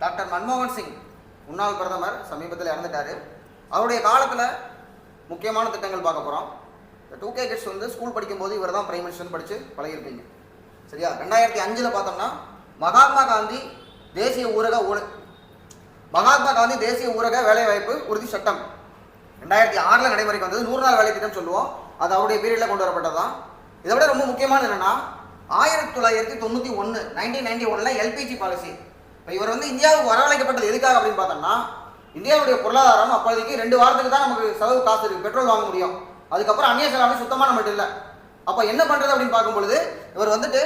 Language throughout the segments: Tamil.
டாக்டர் மன்மோகன் சிங் முன்னாள் பிரதமர் சமீபத்தில் இறந்துட்டார். அவருடைய காலத்தில் முக்கியமான திட்டங்கள் பார்க்க போகிறோம். இந்த 2K கிட்ஸ் வந்து ஸ்கூல் படிக்கும்போது இவர் தான் பிரைம் மினிஸ்டர் படித்து பழகிருப்பீங்க. சரியா? 2005 பார்த்தோம்னா மகாத்மா காந்தி தேசிய ஊரக வேலைவாய்ப்பு உறுதி சட்டம் 2006 நடைமுறைக்கு வந்தது. 100 நாள் வேலை திட்டம் சொல்லுவோம். அது அவருடைய பீரியடில் கொண்டு வரப்பட்டது தான். இதை விட ரொம்ப முக்கியமானது என்னன்னா 1991 எல்பிஜி பாலிசி. இப்போ இவர் வந்து இந்தியாவுக்கு வரவழைக்கப்பட்டது எதுக்காக அப்படின்னு பார்த்தோம்னா, இந்தியாவுடைய பொருளாதாரம் அப்போதைக்கு 2 வாரத்துக்கு தான் நமக்கு செலவு காசு இருக்குது, பெட்ரோல் வாங்க முடியும். அதுக்கப்புறம் அந்நிய செலாவணி சுத்தமாக நம்மகிட்ட இல்லை. அப்போ என்ன பண்ணுறது அப்படின்னு பார்க்கும்பொழுது இவர் வந்துட்டு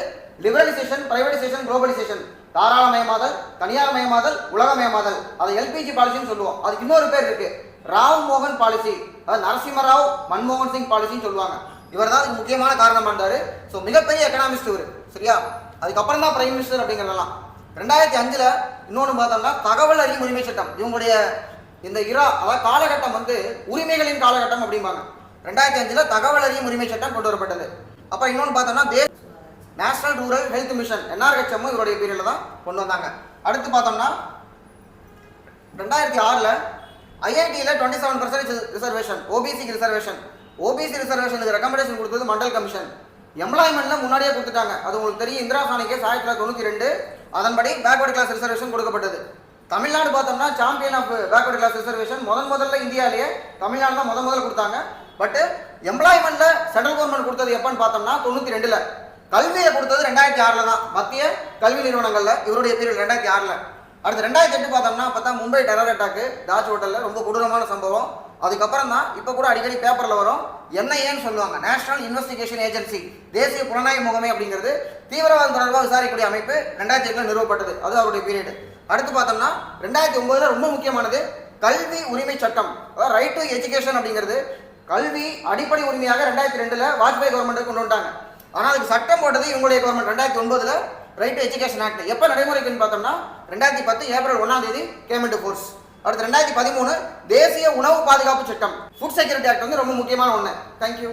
லிபரலைசேஷன், பிரைவேடைசேஷன், குளோபலைசேஷன், தாராளமயமாதல், தனியார்மயமாதல், உலகமயமாதல், அதை எல்பிஜி பாலிசின்னு சொல்லுவோம். அதுக்கு இன்னொரு பேர் இருக்கு, ராவ் மோகன் பாலிசி, அதாவது நரசிம்மராவ் மன்மோகன் சிங் பாலிசின்னு சொல்லுவாங்க. இவர் தான் அதுக்கு முக்கியமான காரணம் பண்ணாரு. ஸோ மிகப்பெரிய எக்கனாமிஸ்ட் இவர். சரியா? அதுக்கப்புறம் தான் பிரைம் மினிஸ்டர் அப்படிங்கிறதெல்லாம். 2005 இன்னொன்று பார்த்தோம்னா தகவல் அறியும் உரிமை சட்டம். இவங்களுடைய இந்த அதாவது காலகட்டம் வந்து உரிமைகளின் காலகட்டம் அப்படிம்பாங்க. 2005 தகவல் அறியும் உரிமை சட்டம் கொண்டு வரப்பட்டது. அப்போ இன்னொன்று பார்த்தோம்னா national rural health mission NRHM இவருடைய பீரியட்ல தான் கொண்டு வந்தாங்க. அடுத்து பார்த்தோம்னா 2006 ஐஐடியில் 27% ரிசர்வேஷன், ஓபிசிக்கு ரிசர்வேஷன். ஓபிசி ரிசர்வேஷனுக்கு ரெக்கமெண்டேஷன் கொடுத்தது மண்டல் கமிஷன். எம்ப்ளாய்மெண்ட்ல முன்னாடியே கொடுத்துட்டாங்க. அது உங்களுக்கு தெரியும், இந்திரா காந்தி கேஸ் 1992. அதன்படி பேக்வர்டு கிளாஸ் ரிசர்வேஷன் கொடுக்கப்பட்டது. தமிழ்நாடு பார்த்தோம்னா champion of backward class reservation முதல்ல இந்தியாவிலேயே தமிழ்நாடு தான் முதல்ல கொடுத்தாங்க. பட் எம்ப்ளாய்மெண்ட்ல சென்ட்ரல் கவர்மெண்ட் கொடுத்தது எப்பன்னு பார்த்தோம்னா 92. கல்வியை கொடுத்தது 2006 தான், மத்திய கல்வி நிறுவனங்கள்ல இவருடைய பீரியட் 2006. அடுத்து 2008 பார்த்தோம்னா பார்த்தா மும்பை டெரர் அட்டாக்கு தாஜ் ஹோட்டலில் ரொம்ப கொடூரமான சம்பவம். அதுக்கப்புறம் தான் இப்போ கூட அடிக்கடி பேப்பரில் வரும், NIAன்னு சொல்லுவாங்க, நேஷனல் இன்வெஸ்டிகேஷன் ஏஜென்சி, தேசிய புலனாய்வு முகமை அப்படிங்கிறது தீவிரவாதம் தொடர்பாக விசாரிக்கக்கூடிய அமைப்பு 2008 நிறுவப்பட்டது. அது அவருடைய பீரியட். அடுத்து பார்த்தோம்னா 2009 ரொம்ப முக்கியமானது கல்வி உரிமை சட்டம், அதாவது ரைட் டு எஜுகேஷன் அப்படிங்கிறது. கல்வி அடிப்படை உரிமையாக 2002 வாஜ்பாய் கவர்மெண்ட் கொண்டு வந்துட்டாங்க. ஆனால் அதுக்கு சட்டம் போட்டது இவங்களுடைய government 2009 right to education act. எப்போ நடைமுறைக்குன்னு பார்த்தோம்னா 2010 ஏப்ரல் 1 கேம் இன்டு ஃபோர்ஸ். அடுத்து 2013 தேசிய உணவு பாதுகாப்பு சட்டம், ஃபுட் செக்யூரிட்டி ஆக்ட் வந்து ரொம்ப முக்கியமான ஒன்று. தேங்க்யூ.